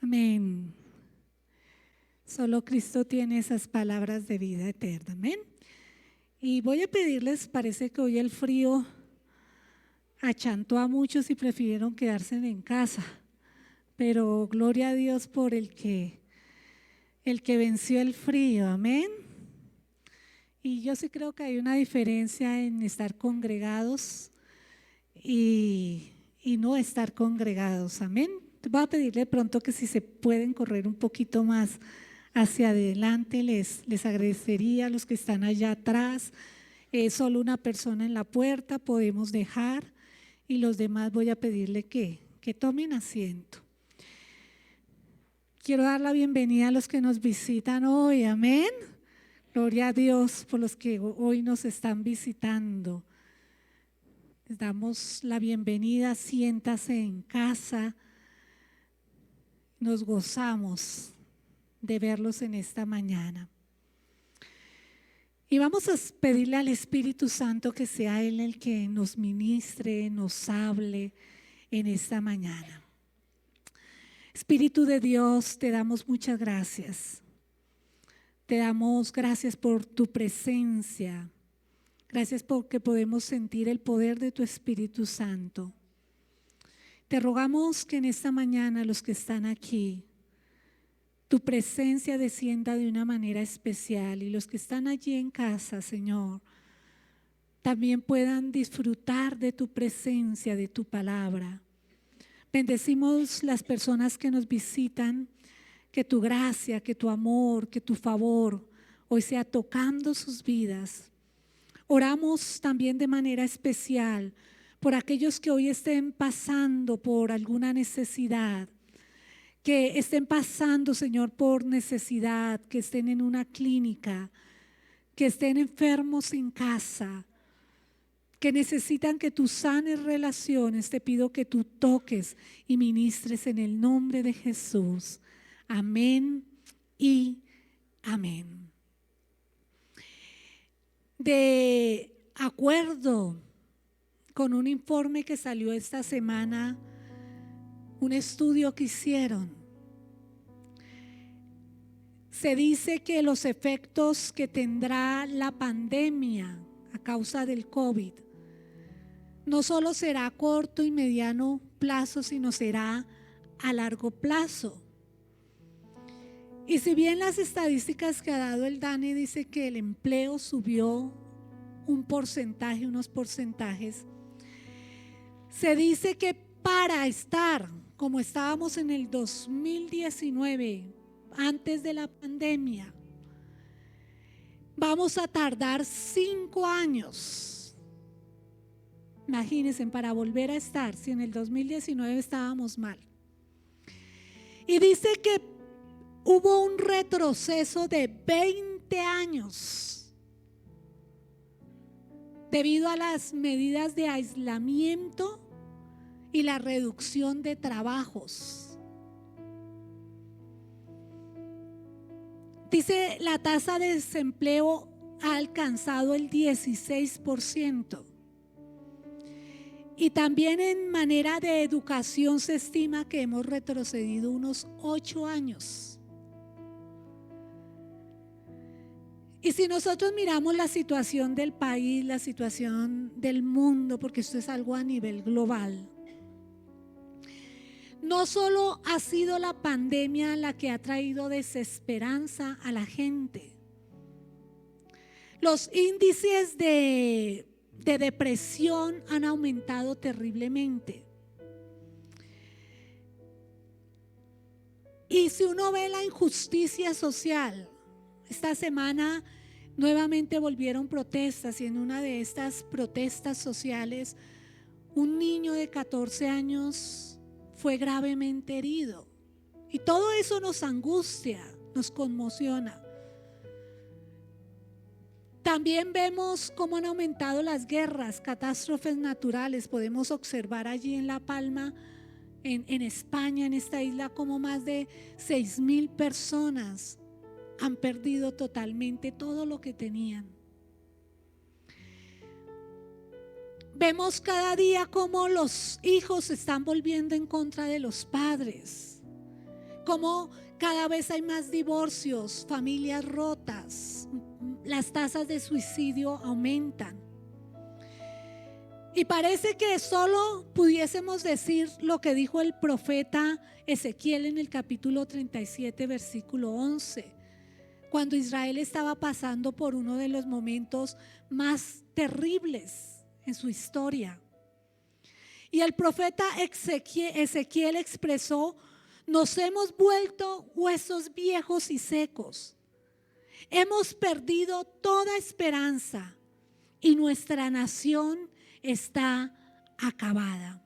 Amén. Solo Cristo tiene esas palabras de vida eterna. Amén. Y voy a pedirles, parece que hoy el frío achantó a muchos y prefirieron quedarse en casa. Pero gloria a Dios por el que venció el frío. Amén. Y yo sí creo que hay una diferencia en estar congregados y no estar congregados. Amén. Voy a pedirle pronto que si se pueden correr un poquito más hacia adelante, les agradecería a los que están allá atrás. Solo una persona en la puerta podemos dejar y los demás voy a pedirle que tomen asiento. Quiero dar la bienvenida a los que nos visitan hoy. Amén. Gloria a Dios por los que hoy nos están visitando. Les damos la bienvenida, siéntase en casa. Nos gozamos de verlos en esta mañana. Y vamos a pedirle al Espíritu Santo que sea Él el que nos ministre, nos hable en esta mañana. Espíritu de Dios, te damos muchas gracias. Te damos gracias por tu presencia. Gracias porque podemos sentir el poder de tu Espíritu Santo. Te rogamos que en esta mañana los que están aquí, tu presencia descienda de una manera especial y los que están allí en casa, Señor, también puedan disfrutar de tu presencia, de tu palabra. Bendecimos las personas que nos visitan, que tu gracia, que tu amor, que tu favor hoy sea tocando sus vidas. Oramos también de manera especial por aquellos que hoy estén pasando por alguna necesidad, que estén pasando, Señor, por necesidad, que estén en una clínica, que estén enfermos en casa, que necesitan que tú sanes relaciones. Te pido que tú toques y ministres en el nombre de Jesús. Amén y amén. De acuerdo con un informe que salió esta semana, un estudio que hicieron, se dice que los efectos que tendrá la pandemia a causa del COVID no solo será a corto y mediano plazo, sino será a largo plazo. Y si bien las estadísticas que ha dado el DANE dice que el empleo subió un porcentaje, unos porcentajes, se dice que para estar como estábamos en el 2019, antes de la pandemia, vamos a tardar 5 años. Imagínense, para volver a estar, si en el 2019 estábamos mal. Y dice que hubo un retroceso de 20 años debido a las medidas de aislamiento y la reducción de trabajos. Dice, la tasa de desempleo ha alcanzado el 16%. Y también en manera de educación se estima que hemos retrocedido unos 8 años. Y si nosotros miramos la situación del país, la situación del mundo, porque esto es algo a nivel global, no solo ha sido la pandemia la que ha traído desesperanza a la gente. Los índices de depresión han aumentado terriblemente. Y si uno ve la injusticia social, esta semana nuevamente volvieron protestas y en una de estas protestas sociales un niño de 14 años fue gravemente herido. Y todo eso nos angustia, nos conmociona. También vemos cómo han aumentado las guerras, catástrofes naturales. Podemos observar allí en La Palma, en España, en esta isla, como más de 6,000 personas han perdido totalmente todo lo que tenían. Vemos cada día cómo los hijos se están volviendo en contra de los padres, Cómo cada vez hay más divorcios, familias rotas, las tasas de suicidio aumentan. Y parece que solo pudiésemos decir lo que dijo el profeta Ezequiel en el capítulo 37, versículo 11, cuando Israel estaba pasando por uno de los momentos más terribles en su historia. Y el profeta Ezequiel expresó: nos hemos vuelto huesos viejos y secos. Hemos perdido toda esperanza y nuestra nación está acabada.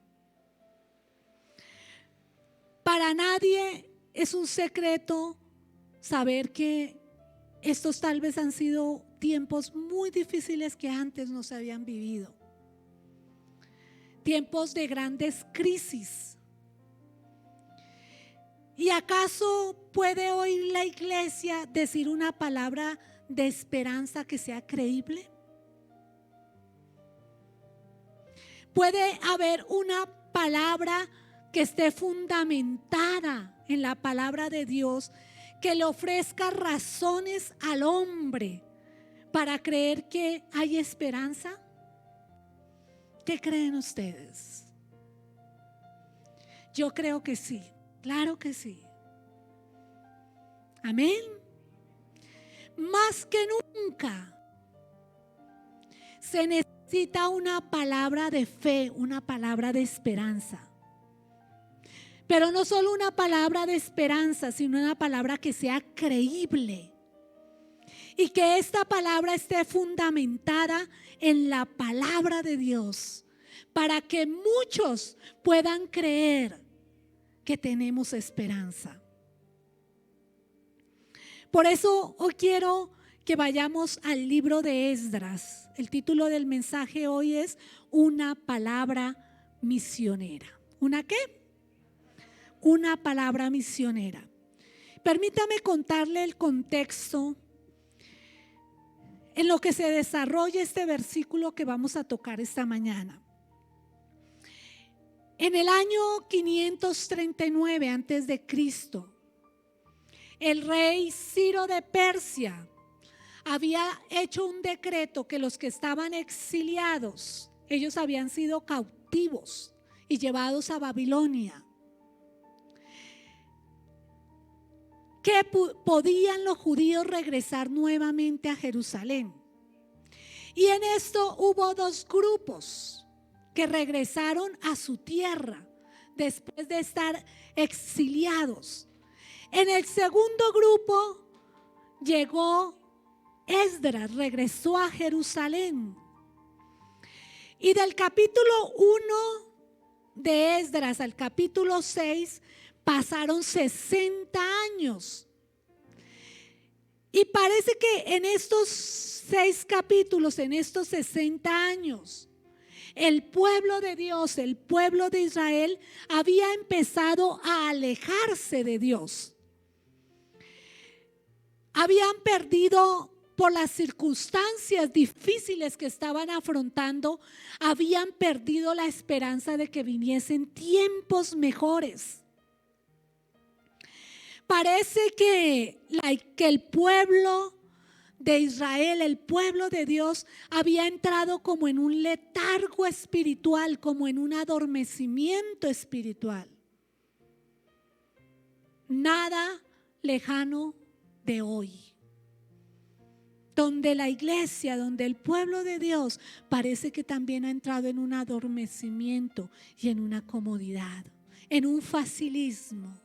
Para nadie es un secreto saber que estos tal vez han sido tiempos muy difíciles que antes no se habían vivido. Tiempos de grandes crisis. ¿Y acaso puede hoy la iglesia decir una palabra de esperanza que sea creíble? ¿Puede haber una palabra que esté fundamentada en la palabra de Dios, que le ofrezca razones al hombre para creer que hay esperanza? ¿Qué creen ustedes? Yo creo que sí, claro que sí. Amén. Más que nunca se necesita una palabra de fe, una palabra de esperanza. Pero no solo una palabra de esperanza, sino una palabra que sea creíble. Y que esta palabra esté fundamentada en la palabra de Dios, para que muchos puedan creer que tenemos esperanza. Por eso hoy quiero que vayamos al libro de Esdras. El título del mensaje hoy es una palabra misionera. ¿Una qué? Una palabra misionera. Permítame contarle el contexto en lo que se desarrolla este versículo que vamos a tocar esta mañana. En el año 539 antes de Cristo, el rey Ciro de Persia había hecho un decreto que los que estaban exiliados, ellos habían sido cautivos y llevados a Babilonia, que podían los judíos regresar nuevamente a Jerusalén. Y en esto hubo dos grupos que regresaron a su tierra después de estar exiliados. En el segundo grupo llegó Esdras, regresó a Jerusalén. Y del capítulo 1 de Esdras al capítulo 6 pasaron 60 años. Y parece que en estos 6 capítulos, en estos 60 años, el pueblo de Dios, el pueblo de Israel, había empezado a alejarse de Dios. Habían perdido, por las circunstancias difíciles que estaban afrontando, habían perdido la esperanza de que viniesen tiempos mejores. Parece que el pueblo de Israel, el pueblo de Dios, había entrado como en un letargo espiritual, como en un adormecimiento espiritual. Nada lejano de hoy, donde la iglesia, donde el pueblo de Dios parece que también ha entrado en un adormecimiento y en una comodidad, en un facilismo.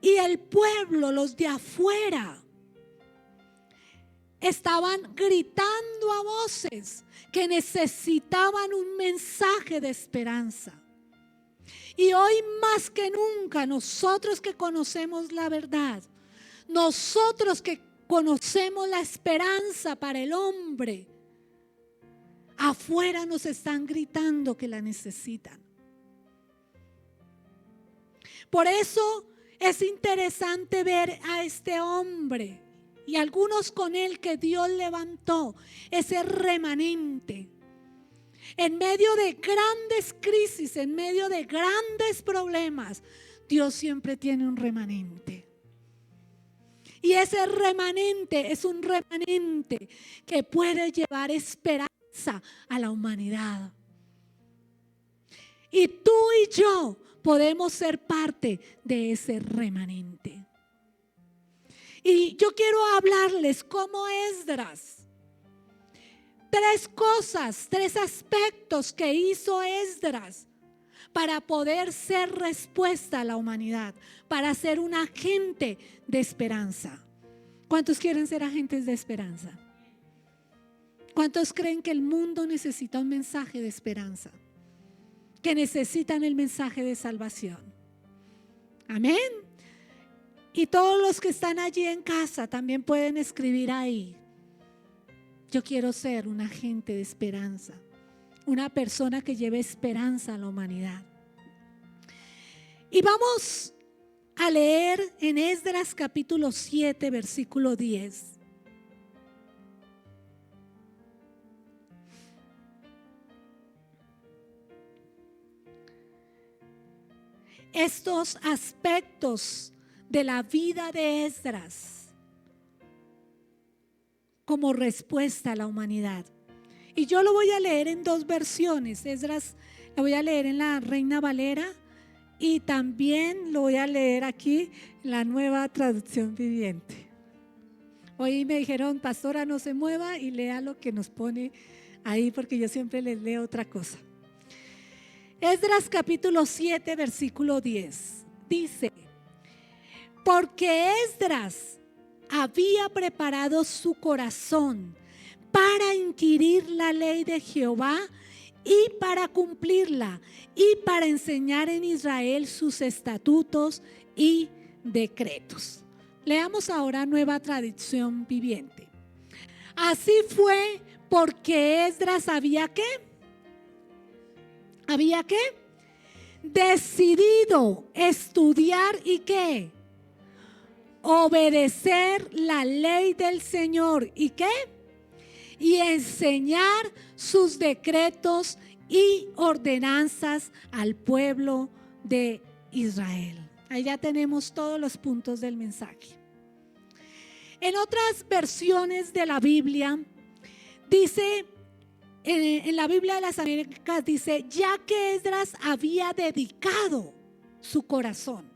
Y el pueblo, los de afuera, estaban gritando a voces que necesitaban un mensaje de esperanza. Y hoy más que nunca, nosotros que conocemos la verdad, nosotros que conocemos la esperanza para el hombre, afuera nos están gritando que la necesitan. Por eso es interesante ver a este hombre y algunos con él que Dios levantó, ese remanente En medio de grandes crisis, en medio de grandes problemas, Dios siempre tiene un remanente. Y ese remanente es un remanente que puede llevar esperanza a la humanidad. Y tú y yo podemos ser parte de ese remanente. Y yo quiero hablarles como Esdras. Tres cosas, tres aspectos que hizo Esdras para poder ser respuesta a la humanidad, para ser un agente de esperanza. ¿Cuántos quieren ser agentes de esperanza? ¿Cuántos creen que el mundo necesita un mensaje de esperanza? Que necesitan el mensaje de salvación. Amén. Y todos los que están allí en casa también pueden escribir ahí: yo quiero ser un agente de esperanza, una persona que lleve esperanza a la humanidad. Y vamos a leer en Esdras capítulo 7, versículo 10. Estos aspectos de la vida de Esdras como respuesta a la humanidad. Y yo lo voy a leer en dos versiones. Esdras lo voy a leer en la Reina Valera y también lo voy a leer aquí en la Nueva Traducción Viviente. Hoy me dijeron: pastora, no se mueva y lea lo que nos pone ahí, porque yo siempre les leo otra cosa. Esdras capítulo 7, versículo 10 dice: porque Esdras había preparado su corazón para inquirir la ley de Jehová y para cumplirla, y para enseñar en Israel sus estatutos y decretos. Leamos ahora Nueva Traducción Viviente. Así fue porque Esdras había ¿qué? ¿Había qué? Decidido estudiar y ¿qué? Obedecer la ley del Señor y ¿qué? Y enseñar sus decretos y ordenanzas al pueblo de Israel. Ahí ya tenemos todos los puntos del mensaje. En otras versiones de la Biblia dice, en la Biblia de las Américas dice: ya que Esdras había dedicado su corazón.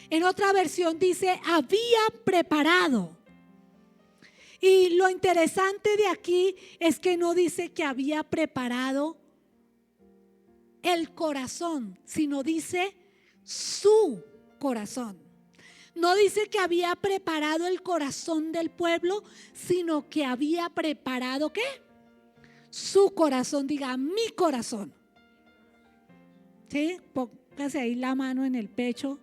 En otra versión dice: había preparado. Y lo interesante de aquí es que no dice que había preparado el corazón, sino dice su corazón. No dice que había preparado el corazón del pueblo, sino que había preparado ¿qué? Su corazón. Diga: mi corazón. ¿Sí? Póngase ahí la mano en el pecho.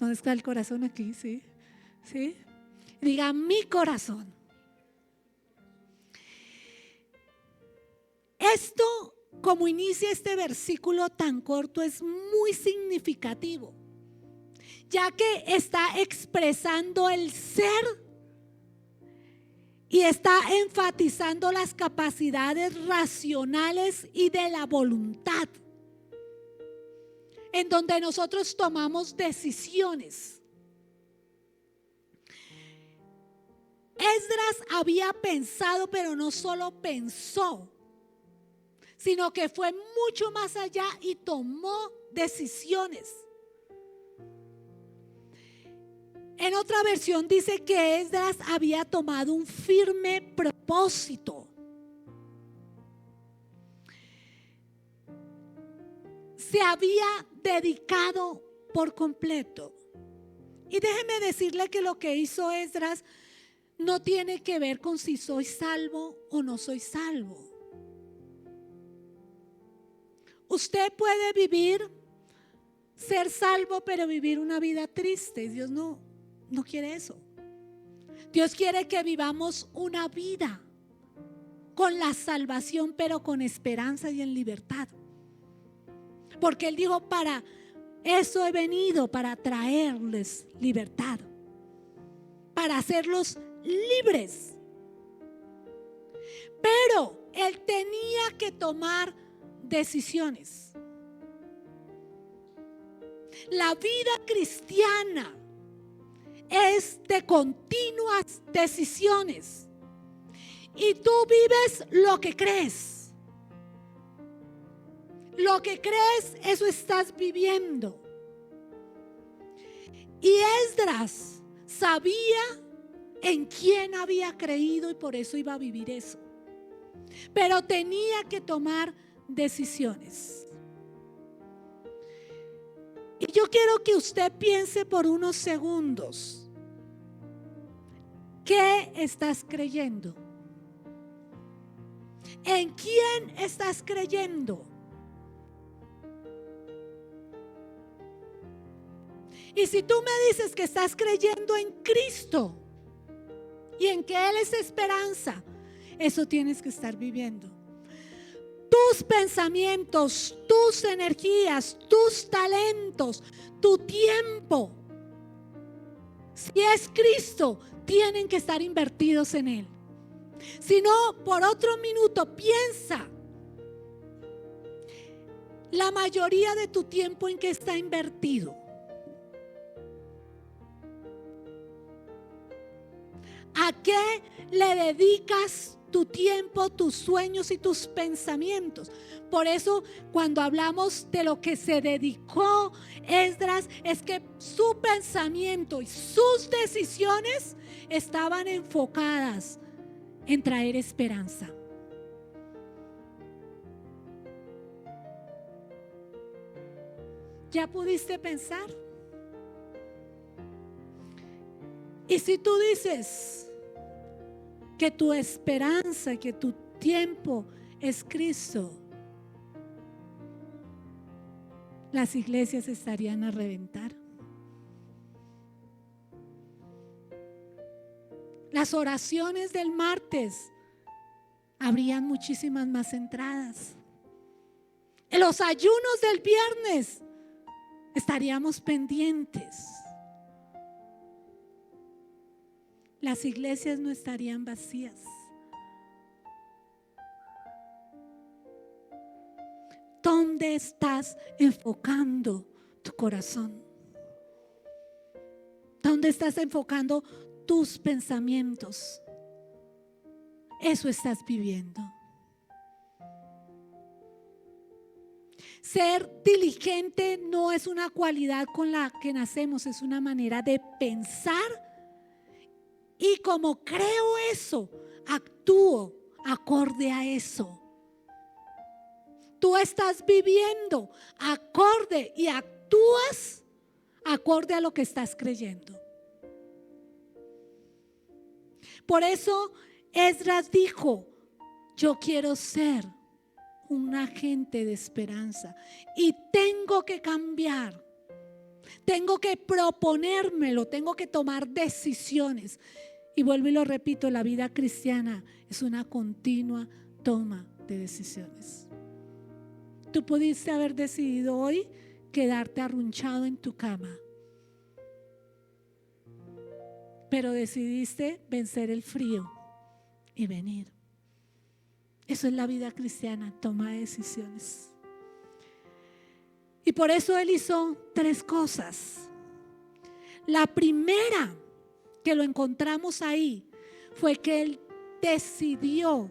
¿Dónde está el corazón? Aquí, ¿sí? ¿Sí? Diga: mi corazón. Esto, como inicia este versículo tan corto, es muy significativo, ya que está expresando el ser y está enfatizando las capacidades racionales y de la voluntad, en donde nosotros tomamos decisiones. Esdras había pensado, pero no solo pensó, sino que fue mucho más allá y tomó decisiones. En otra versión dice que Esdras había tomado un firme propósito. Se había dedicado por completo. Y déjeme decirle que lo que hizo Esdras no tiene que ver con si soy salvo o no soy salvo. Usted puede vivir, ser salvo, pero vivir una vida triste. Dios no quiere eso. Dios quiere que vivamos una vida con la salvación, pero con esperanza y en libertad. Porque Él dijo: para eso he venido, para traerles libertad, para hacerlos libres. Pero él tenía que tomar decisiones. La vida cristiana es de continuas decisiones. Y tú vives lo que crees. Lo que crees, eso estás viviendo. Y Esdras sabía en quién había creído y por eso iba a vivir eso. Pero tenía que tomar decisiones. Y yo quiero que usted piense por unos segundos. ¿Qué estás creyendo? ¿En quién estás creyendo? Y si tú me dices que estás creyendo en Cristo y en que Él es esperanza, eso tienes que estar viviendo. Tus pensamientos, tus energías, tus talentos, tu tiempo, si es Cristo, tienen que estar invertidos en Él. Si no, por otro minuto, piensa la mayoría de tu tiempo en que está invertido. ¿A qué le dedicas tu tiempo, tus sueños y tus pensamientos? Por eso cuando hablamos de lo que se dedicó Esdras, es que su pensamiento y sus decisiones estaban enfocadas en traer esperanza. ¿Ya pudiste pensar? Y si tú dices que tu esperanza, que tu tiempo es Cristo, las iglesias estarían a reventar. Las oraciones del martes habrían muchísimas más entradas. En los ayunos del viernes estaríamos pendientes. Las iglesias no estarían vacías. ¿Dónde estás enfocando tu corazón? ¿Dónde estás enfocando tus pensamientos? Eso estás viviendo. Ser diligente no es una cualidad con la que nacemos, es una manera de pensar. Y como creo eso, actúo acorde a eso. Tú estás viviendo acorde y actúas acorde a lo que estás creyendo. Por eso Esdras dijo: yo quiero ser un agente de esperanza y tengo que cambiar. Tengo que proponérmelo, tengo que tomar decisiones. Y vuelvo y lo repito, la vida cristiana es una continua toma de decisiones. Tú pudiste haber decidido hoy quedarte arrunchado en tu cama, pero decidiste vencer el frío y venir. Eso es la vida cristiana, toma de decisiones. Y por eso él hizo 3 cosas. La primera que lo encontramos ahí fue que él decidió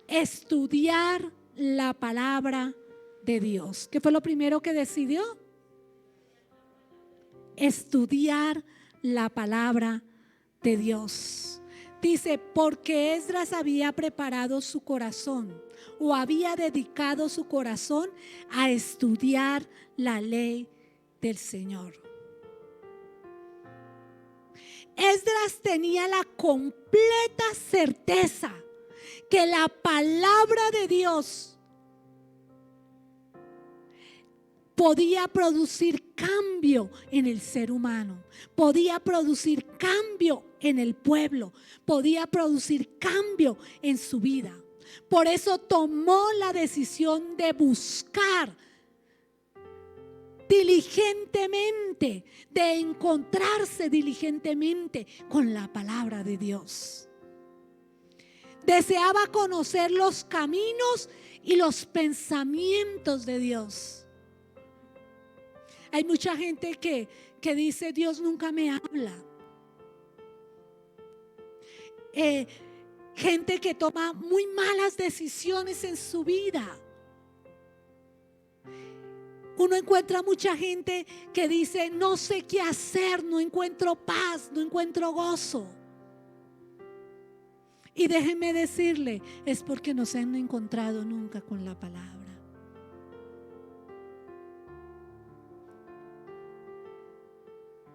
estudiar la palabra de Dios. ¿Qué fue lo primero que decidió? Estudiar la palabra de Dios. Dice, porque Esdras había preparado su corazón o había dedicado su corazón a estudiar la ley del Señor. Esdras tenía la completa certeza que la palabra de Dios podía producir cambio en el ser humano, podía producir cambio en el pueblo, podía producir cambio en su vida. Por eso tomó la decisión de buscar diligentemente, de encontrarse diligentemente con la palabra de Dios. Deseaba conocer los caminos y los pensamientos de Dios. Hay mucha gente que dice: Dios nunca me habla. Gente que toma muy malas decisiones en su vida. Uno encuentra mucha gente que dice: no sé qué hacer, no encuentro paz, no encuentro gozo. Y déjenme decirle, es porque no se han encontrado nunca con la palabra.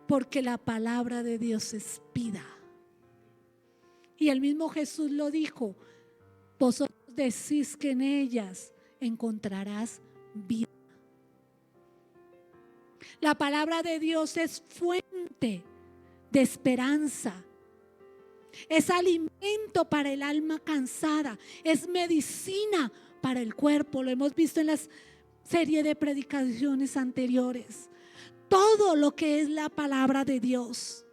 Porque la palabra de Dios es vida. Y el mismo Jesús lo dijo: vosotros decís que en ellas encontrarás vida. La palabra de Dios es fuente de esperanza. Es alimento para el alma cansada. Es medicina para el cuerpo. Lo hemos visto en las series de predicaciones anteriores. Todo lo que es la palabra de Dios.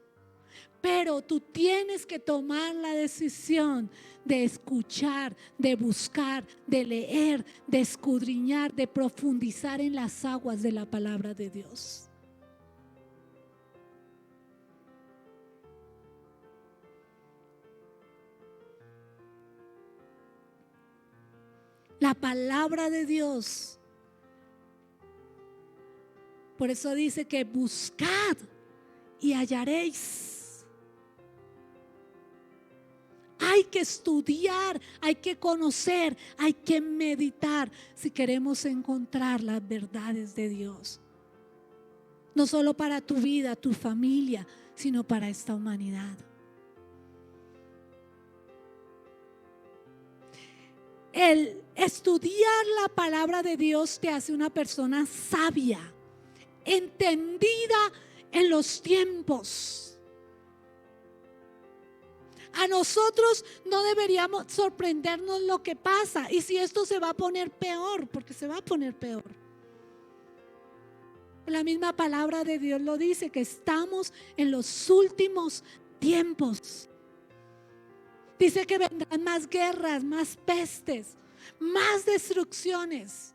Pero tú tienes que tomar la decisión de escuchar, de buscar, de leer, de escudriñar, de profundizar en las aguas de la palabra de Dios. La palabra de Dios. Por eso dice que buscad y hallaréis. Hay que estudiar, hay que conocer, hay que meditar si queremos encontrar las verdades de Dios. No solo para tu vida, tu familia, sino para esta humanidad. El estudiar la palabra de Dios te hace una persona sabia, entendida en los tiempos. A nosotros no deberíamos sorprendernos lo que pasa y si esto se va a poner peor, porque se va a poner peor. La misma palabra de Dios lo dice, que estamos en los últimos tiempos. Dice que vendrán más guerras, más pestes, más destrucciones.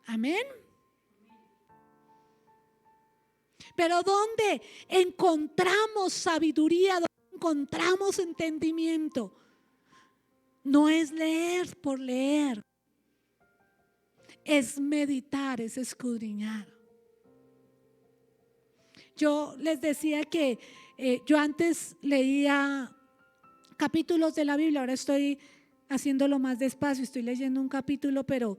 Amén. Pero ¿dónde encontramos sabiduría? ¿Dónde encontramos entendimiento? No es leer por leer. Es meditar, es escudriñar. Yo les decía que yo antes leía capítulos de la Biblia, ahora estoy haciéndolo más despacio, estoy leyendo un capítulo, pero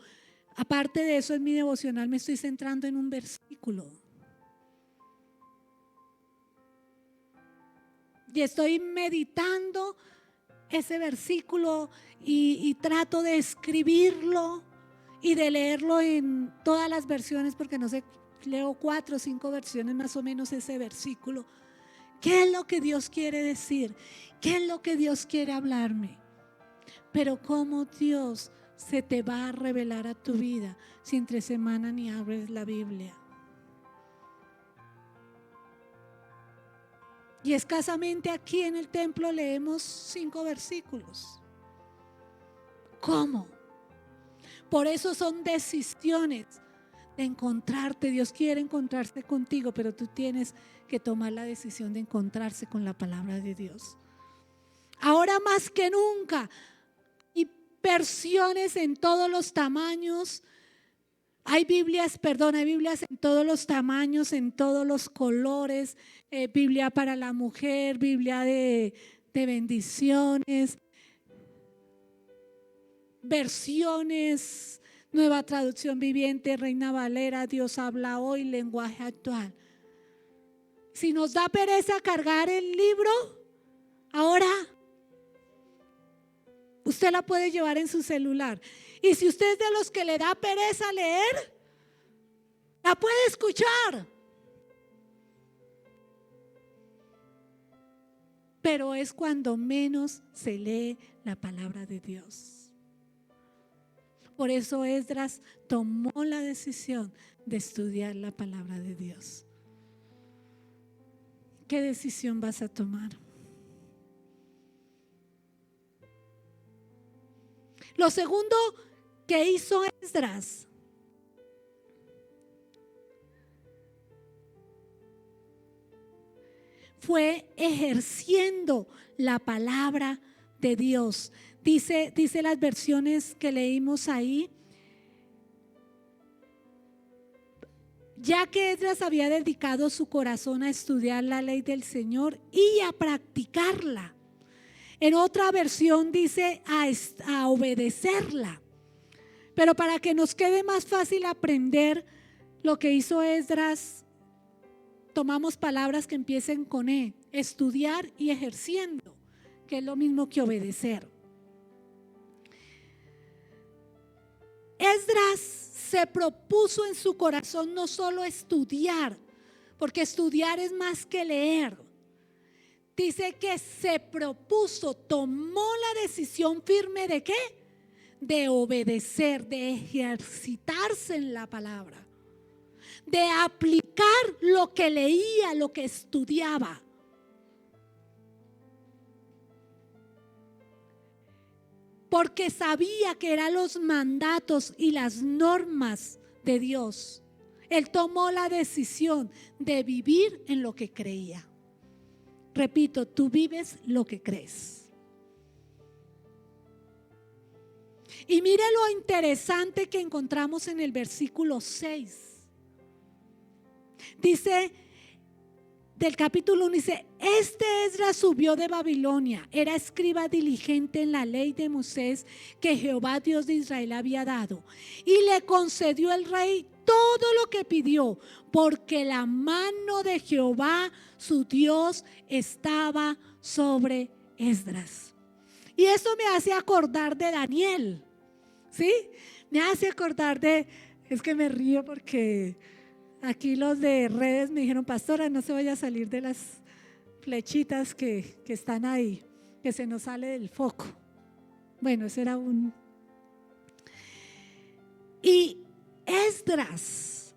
aparte de eso en mi devocional me estoy centrando en un versículo. Y estoy meditando ese versículo y trato de escribirlo y de leerlo en todas las versiones, porque no sé, leo 4 o 5 versiones más o menos ese versículo. ¿Qué es lo que Dios quiere decir? ¿Qué es lo que Dios quiere hablarme? Pero cómo Dios se te va a revelar a tu vida si entre semana ni abres la Biblia. Y escasamente aquí en el templo leemos 5 versículos. ¿Cómo? Por eso son decisiones de encontrarte. Dios quiere encontrarse contigo, pero tú tienes que tomar la decisión de encontrarse con la palabra de Dios. Ahora más que nunca hay versiones en todos los tamaños. Hay Biblias en todos los tamaños, en todos los colores. Biblia para la mujer, Biblia de bendiciones, versiones, Nueva Traducción Viviente, Reina Valera, Dios habla hoy, lenguaje actual. Si nos da pereza cargar el libro, ahora usted la puede llevar en su celular. Y si usted es de los que le da pereza leer, la puede escuchar. Pero es cuando menos se lee la palabra de Dios. Por eso Esdras tomó la decisión de estudiar la palabra de Dios. ¿Qué decisión vas a tomar? Lo segundo que hizo Esdras fue ejerciendo la palabra de Dios. Dice las versiones que leímos ahí, ya que Esdras había dedicado su corazón a estudiar la ley del Señor y a practicarla. En otra versión dice a obedecerla. Pero para que nos quede más fácil aprender lo que hizo Esdras, tomamos palabras que empiecen con E: estudiar y ejerciendo, que es lo mismo que obedecer. Esdras se propuso en su corazón no solo estudiar, porque estudiar es más que leer. Dice que se propuso, tomó la decisión firme ¿de qué? De obedecer, de ejercitarse en la palabra, de aplicar lo que leía, lo que estudiaba. Porque sabía que eran los mandatos y las normas de Dios. Él tomó la decisión de vivir en lo que creía. Repito, tú vives lo que crees. Y mire lo interesante que encontramos en el versículo 6. Dice, del capítulo 1, dice: este Esdras subió de Babilonia, era escriba diligente en la ley de Moisés que Jehová Dios de Israel había dado, y le concedió el rey todo lo que pidió, porque la mano de Jehová su Dios estaba sobre Esdras. Y eso me hace acordar de Daniel, ¿sí? Me hace acordar es que me río porque aquí los de redes me dijeron: pastora, no se vaya a salir de las flechitas que están ahí, que se nos sale del foco. Bueno, ese era un... Y Esdras,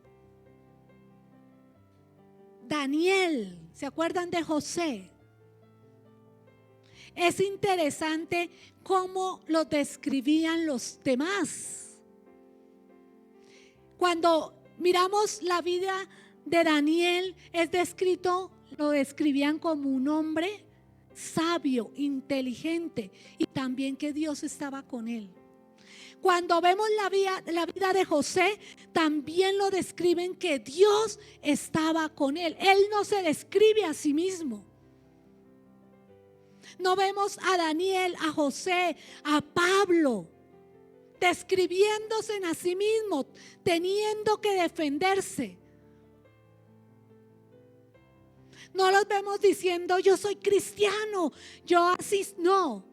Daniel, ¿se acuerdan de José? Es interesante cómo lo describían los demás. Cuando miramos la vida de Daniel, es descrito, lo describían como un hombre sabio, inteligente, y también que Dios estaba con él. Cuando vemos la vida de José, también lo describen que Dios estaba con él. Él no se describe a sí mismo. No vemos a Daniel, a José, a Pablo describiéndose a sí mismo, teniendo que defenderse. No los vemos diciendo: yo soy cristiano, yo así. No,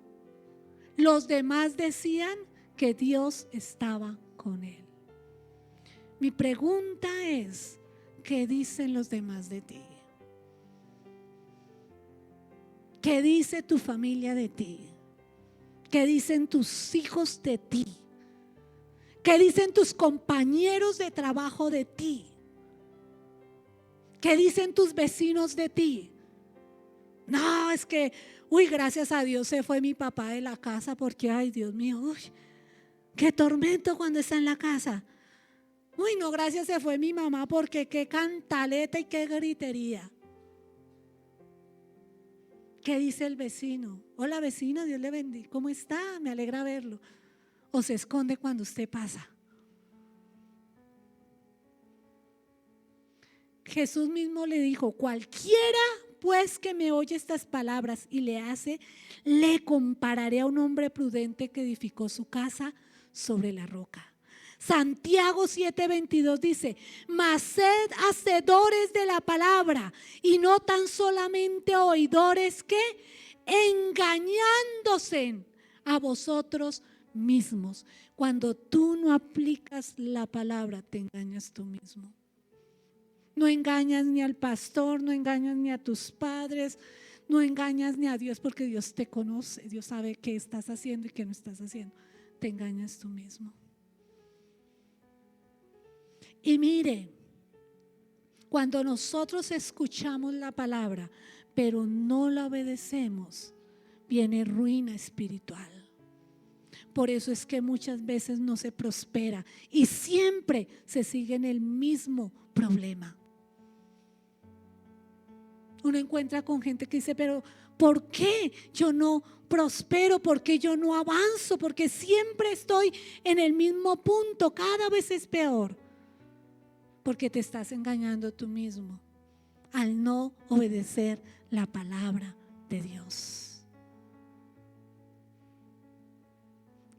los demás decían que Dios estaba con él. Mi pregunta es: ¿qué dicen los demás de ti? ¿Qué dice tu familia de ti? ¿Qué dicen tus hijos de ti? ¿Qué dicen tus compañeros de trabajo de ti? ¿Qué dicen tus vecinos de ti? No, es que, gracias a Dios se fue mi papá de la casa porque, ay, Dios mío, qué tormento cuando está en la casa. No, gracias, se fue mi mamá porque qué cantaleta y qué gritería. ¿Qué dice el vecino? Hola, vecino, Dios le bendiga. ¿Cómo está? Me alegra verlo. O se esconde cuando usted pasa. Jesús mismo le dijo: cualquiera pues que me oye estas palabras y le hace, le compararé a un hombre prudente que edificó su casa sobre la roca. Santiago 7:22 dice: mas sed hacedores de la palabra y no tan solamente oidores, que engañándose a vosotros mismos. Cuando tú no aplicas la palabra, te engañas tú mismo. No engañas ni al pastor, no engañas ni a tus padres, no engañas ni a Dios, porque Dios te conoce, Dios sabe qué estás haciendo y qué no estás haciendo. Te engañas tú mismo. Y mire, Cuando nosotros escuchamos la palabra, pero no la obedecemos, viene ruina espiritual. Por eso es que muchas veces no se prospera y siempre se sigue en el mismo problema. Uno encuentra con gente que dice, pero ¿por qué yo no prospero? ¿Por qué yo no avanzo? Porque siempre estoy en el mismo punto, cada vez es peor. Porque te estás engañando tú mismo al no obedecer la palabra de Dios.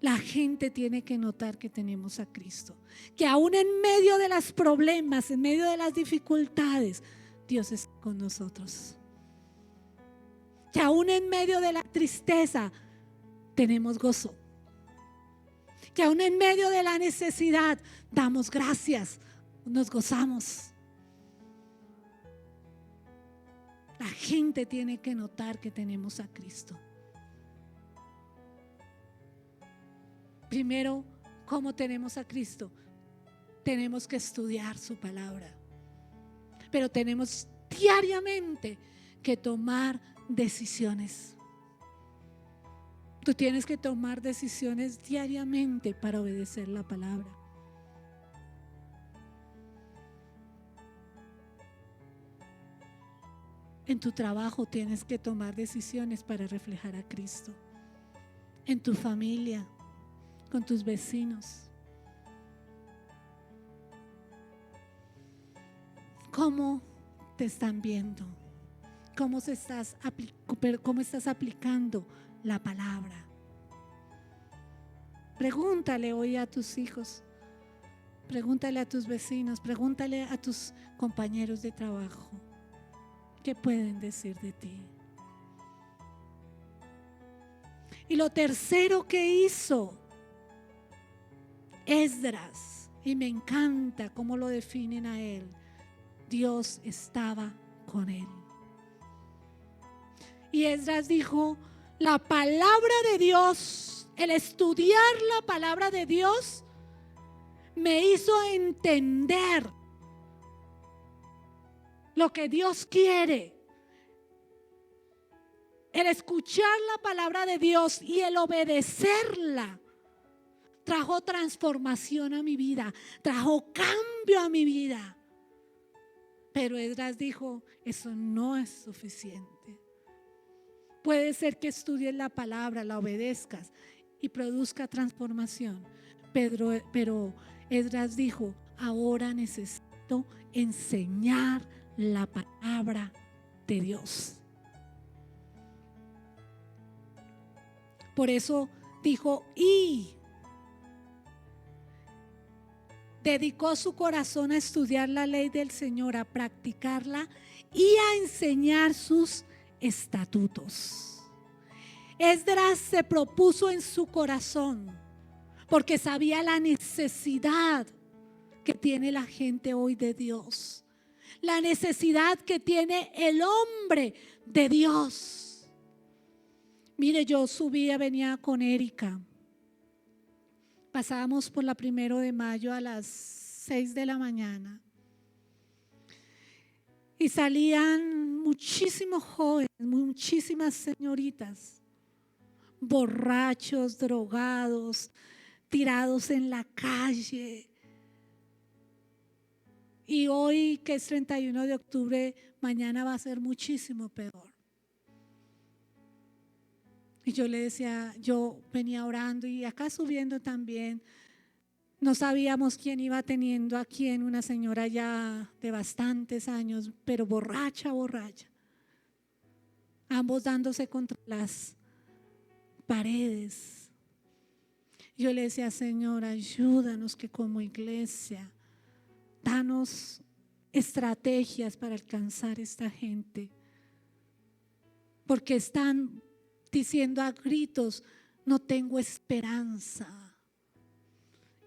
La gente tiene que notar que tenemos a Cristo, que aún en medio de los problemas, en medio de las dificultades, Dios está con nosotros. Que aún en medio de la tristeza tenemos gozo. Que aún en medio de la necesidad damos gracias, nos gozamos. La gente tiene que notar que tenemos a Cristo. Primero, ¿cómo tenemos a Cristo? Tenemos que estudiar su palabra. Pero tenemos diariamente que tomar decisiones. Tú tienes que tomar decisiones diariamente para obedecer la palabra. En tu trabajo tienes que tomar decisiones para reflejar a Cristo. En tu familia, con tus vecinos. ¿Cómo te están viendo? ¿Cómo estás aplicando la palabra? Pregúntale hoy a tus hijos, pregúntale a tus vecinos, pregúntale a tus compañeros de trabajo. ¿Qué pueden decir de ti? Y lo tercero que hizo Esdras, y me encanta cómo lo definen a él, Dios estaba con él. Y Esdras dijo, la palabra de Dios, el estudiar la palabra de Dios me hizo entender lo que Dios quiere. El escuchar la palabra de Dios y el obedecerla trajo transformación a mi vida, trajo cambio a mi vida. Pero Esdras dijo, eso no es suficiente. Puede ser que estudies la palabra, la obedezcas y produzca transformación. Pero Esdras dijo, ahora necesito enseñar la palabra de Dios. Por eso dijo, y dedicó su corazón a estudiar la ley del Señor, a practicarla y a enseñar sus estatutos. Esdras se propuso en su corazón, porque sabía la necesidad que tiene la gente hoy de Dios, la necesidad que tiene el hombre de Dios. Mire, yo venía con Erika. Pasábamos por la 1 de mayo a las 6 de la mañana. Y salían muchísimos jóvenes, muchísimas señoritas, borrachos, drogados, tirados en la calle. Y hoy, que es 31 de octubre, mañana va a ser muchísimo peor. Y yo le decía, yo venía orando y acá subiendo también, no sabíamos quién iba teniendo a quién, una señora ya de bastantes años, pero borracha. Ambos dándose contra las paredes. Yo le decía, Señor, ayúdanos que como iglesia, danos estrategias para alcanzar esta gente. Porque están diciendo a gritos, no tengo esperanza.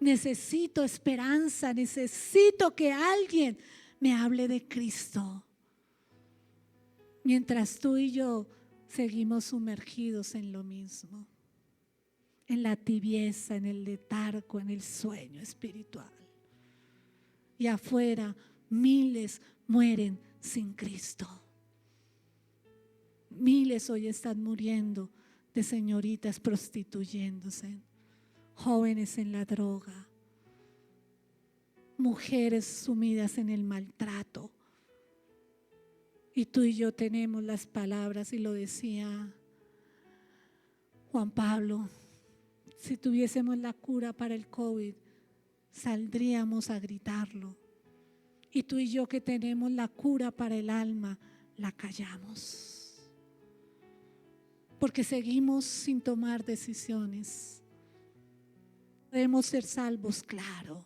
Necesito esperanza, necesito que alguien me hable de Cristo. Mientras tú y yo seguimos sumergidos en lo mismo, en la tibieza, en el letargo, en el sueño espiritual. Y afuera miles mueren sin Cristo. Miles hoy están muriendo de señoritas prostituyéndose, jóvenes en la droga, mujeres sumidas en el maltrato. Y tú y yo tenemos las palabras, y lo decía Juan Pablo: si tuviésemos la cura para el COVID, saldríamos a gritarlo. Y tú y yo, que tenemos la cura para el alma, la callamos, porque seguimos sin tomar decisiones. Podemos ser salvos, claro,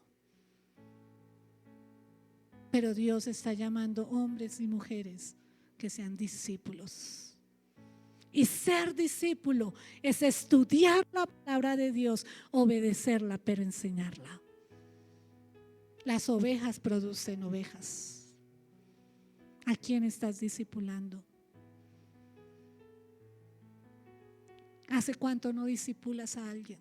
pero Dios está llamando hombres y mujeres que sean discípulos. Y ser discípulo es estudiar la palabra de Dios, obedecerla, pero enseñarla. Las ovejas producen ovejas. ¿A quién estás discipulando? ¿Hace cuánto no discipulas a alguien?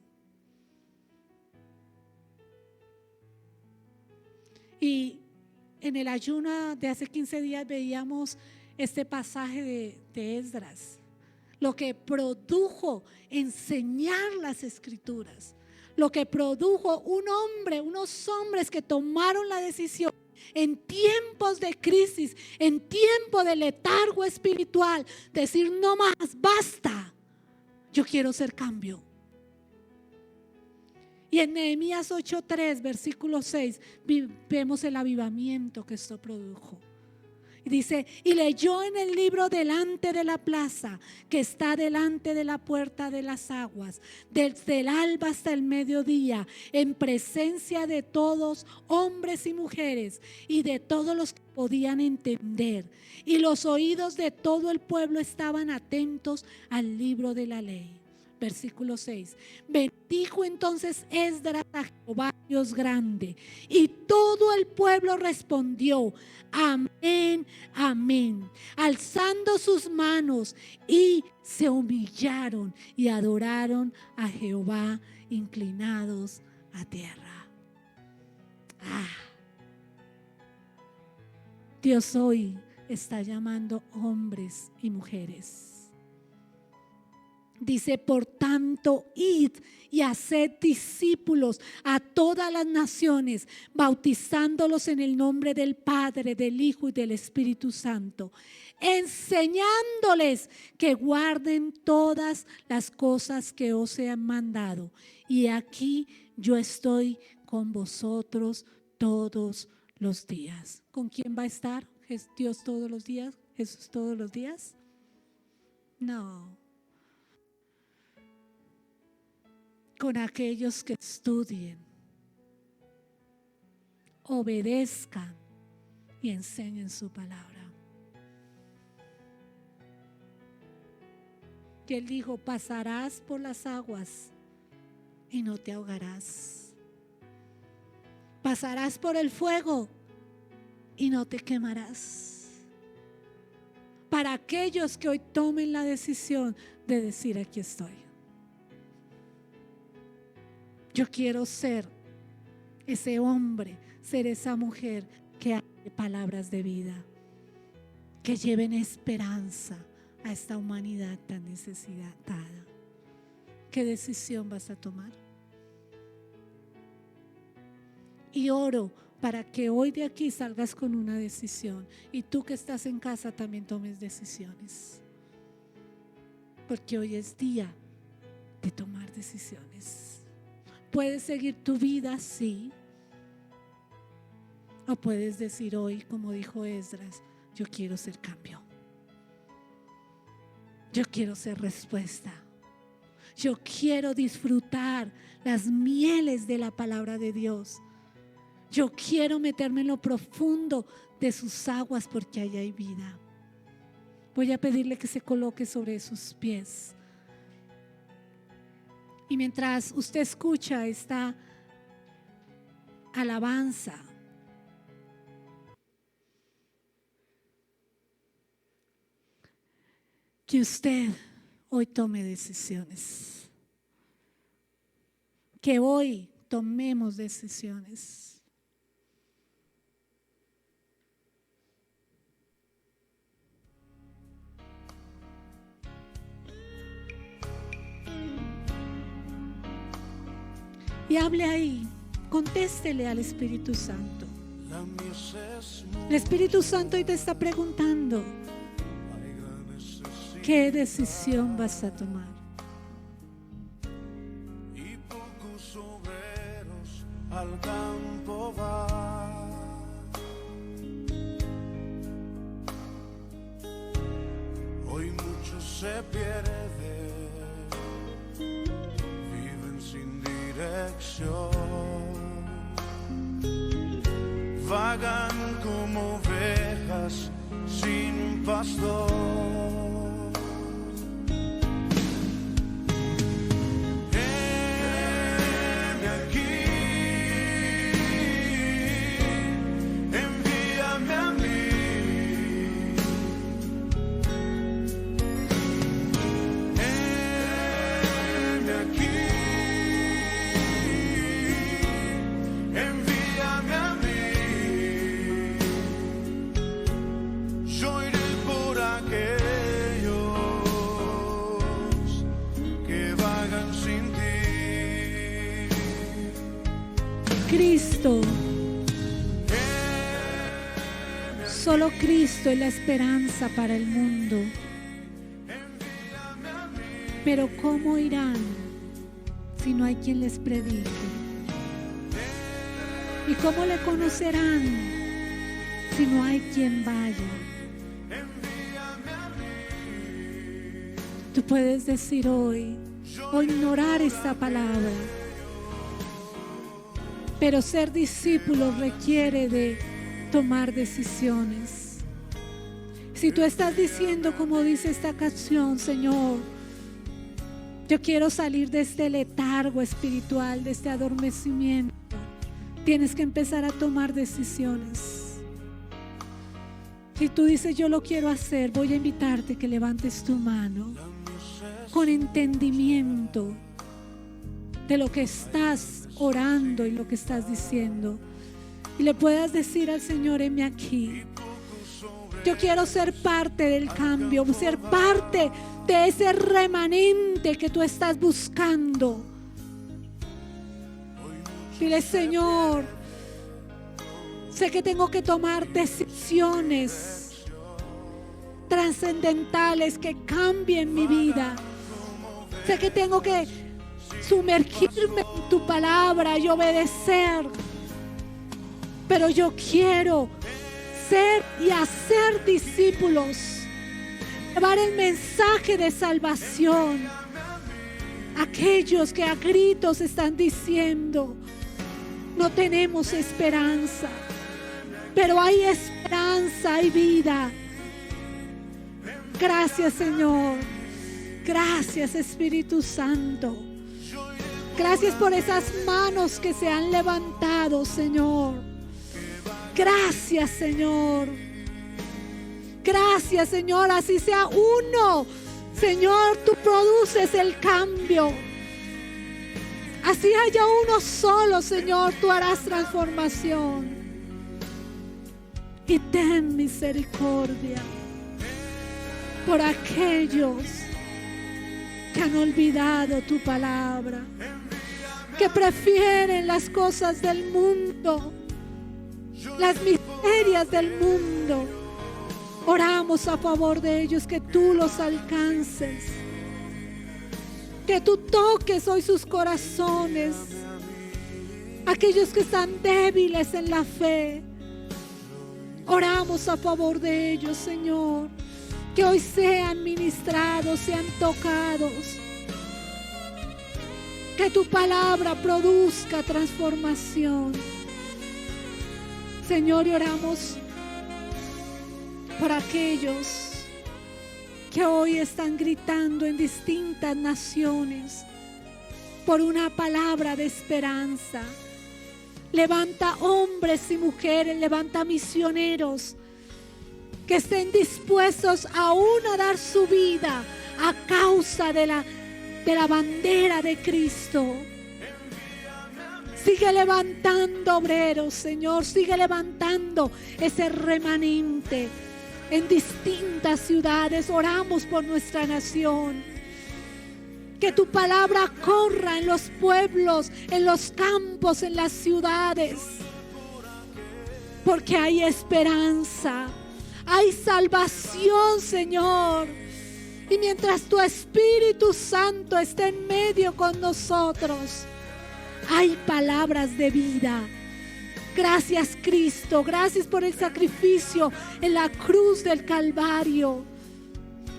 Y en el ayuno de hace 15 días veíamos este pasaje de Esdras, lo que produjo enseñar las escrituras, lo que produjo unos hombres que tomaron la decisión en tiempos de crisis, en tiempo de letargo espiritual, decir: no más, basta, yo quiero hacer cambio. Y en Nehemías 8:3, versículo 6, vemos el avivamiento que esto produjo. Y dice: y leyó en el libro delante de la plaza, que está delante de la puerta de las aguas, desde el alba hasta el mediodía, en presencia de todos, hombres y mujeres, y de todos los que podían entender. Y los oídos de todo el pueblo estaban atentos al libro de la ley. Versículo 6. Bendijo entonces Esdras a Jehová Dios grande, y todo el pueblo respondió: amén, amén, alzando sus manos, y se humillaron y adoraron a Jehová, inclinados a tierra. Dios hoy está llamando hombres y mujeres. Dice: por tanto, id y haced discípulos a todas las naciones, bautizándolos en el nombre del Padre, del Hijo y del Espíritu Santo, enseñándoles que guarden todas las cosas que os he mandado. Y aquí yo estoy con vosotros todos los días. ¿Con quién va a estar Dios todos los días? ¿Jesús todos los días? No. Con aquellos que estudien, obedezcan y enseñen su palabra. Que Él dijo: pasarás por las aguas y no te ahogarás. Pasarás por el fuego y no te quemarás. Para aquellos que hoy tomen la decisión de decir: aquí estoy. Yo quiero ser ese hombre, ser esa mujer que hable palabras de vida, que lleven esperanza a esta humanidad tan necesitada. ¿Qué decisión vas a tomar? Y oro para que hoy de aquí salgas con una decisión, y tú que estás en casa también tomes decisiones, porque hoy es día de tomar decisiones. Puedes seguir tu vida así, o puedes decir hoy, como dijo Esdras: yo quiero ser cambio, yo quiero ser respuesta, yo quiero disfrutar las mieles de la palabra de Dios, yo quiero meterme en lo profundo de sus aguas, porque allá hay vida. Voy a pedirle que se coloque sobre sus pies. Y mientras usted escucha esta alabanza, que usted hoy tome decisiones, que hoy tomemos decisiones. y hable ahí. Contéstele al Espíritu Santo. El Espíritu Santo hoy te está preguntando: ¿qué decisión vas a tomar? Y pocos obreros al campo van. Hoy muchos se pierden, viven sin dirección, vagan como ovejas sin pastor. Heme aquí, envíame a mí. Heme aquí, envíame a mí. Yo iré por aquellos que vagan sin ti. Cristo, solo Cristo es la esperanza para el mundo. Pero ¿cómo irán si no hay quien les predique? ¿Y cómo le conocerán si no hay quien vaya? Tú puedes decir hoy o ignorar esta palabra, pero ser discípulo requiere de tomar decisiones. Si tú estás diciendo, como dice esta canción: Señor, yo quiero salir de este letargo espiritual, de este adormecimiento, tienes que empezar a tomar decisiones. Si tú dices: yo lo quiero hacer, voy a invitarte que levantes tu mano con entendimiento de lo que estás orando y lo que estás diciendo, y le puedas decir al Señor: heme aquí, yo quiero ser parte del cambio, ser parte de ese remanente que tú estás buscando. Dile: Señor, sé que tengo que tomar decisiones trascendentales que cambien mi vida. Sé que tengo que sumergirme en tu palabra y obedecer. Pero yo quiero ser y hacer discípulos, llevar el mensaje de salvación a aquellos que a gritos están diciendo: no tenemos esperanza. Pero hay esperanza, hay vida. Gracias, Señor. Gracias, Espíritu Santo. Gracias por esas manos que se han levantado, Señor. Gracias, Señor. Gracias, Señor. Así sea uno, Señor, tú produces el cambio. Así haya uno solo, Señor, tú harás transformación. Y ten misericordia por aquellos que han olvidado tu palabra, que prefieren las cosas del mundo, las miserias del mundo. Oramos a favor de ellos, que tú los alcances, que tú toques hoy sus corazones, aquellos que están débiles en la fe. Oramos a favor de ellos, Señor, que hoy sean ministrados, sean tocados, que tu palabra produzca transformación. Señor, y oramos por aquellos que hoy están gritando en distintas naciones por una palabra de esperanza. Levanta hombres y mujeres, levanta misioneros que estén dispuestos aún a dar su vida a causa de la bandera de Cristo. Sigue levantando obreros, Señor, sigue levantando ese remanente en distintas ciudades. Oramos por nuestra nación, Que tu palabra corra en los pueblos, en los campos, en las ciudades. Porque hay esperanza, hay salvación, Señor. Y mientras tu Espíritu Santo esté en medio con nosotros, hay palabras de vida. Gracias, Cristo. Gracias por el sacrificio en la cruz del Calvario.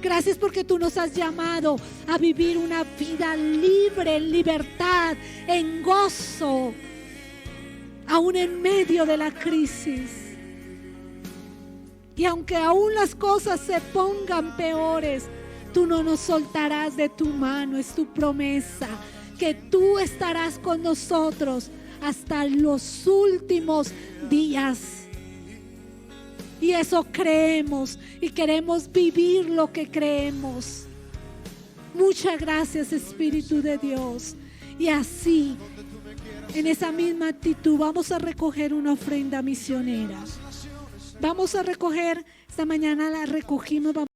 Gracias porque tú nos has llamado a vivir una vida libre, en libertad, en gozo, aún en medio de la crisis. Y aunque aún las cosas se pongan peores, tú no nos soltarás de tu mano. Es tu promesa que tú estarás con nosotros hasta los últimos días. Y eso creemos y queremos vivir lo que creemos. Muchas gracias, Espíritu de Dios. Y así, en esa misma actitud, vamos a recoger una ofrenda misionera. Vamos a recoger, esta mañana la recogimos.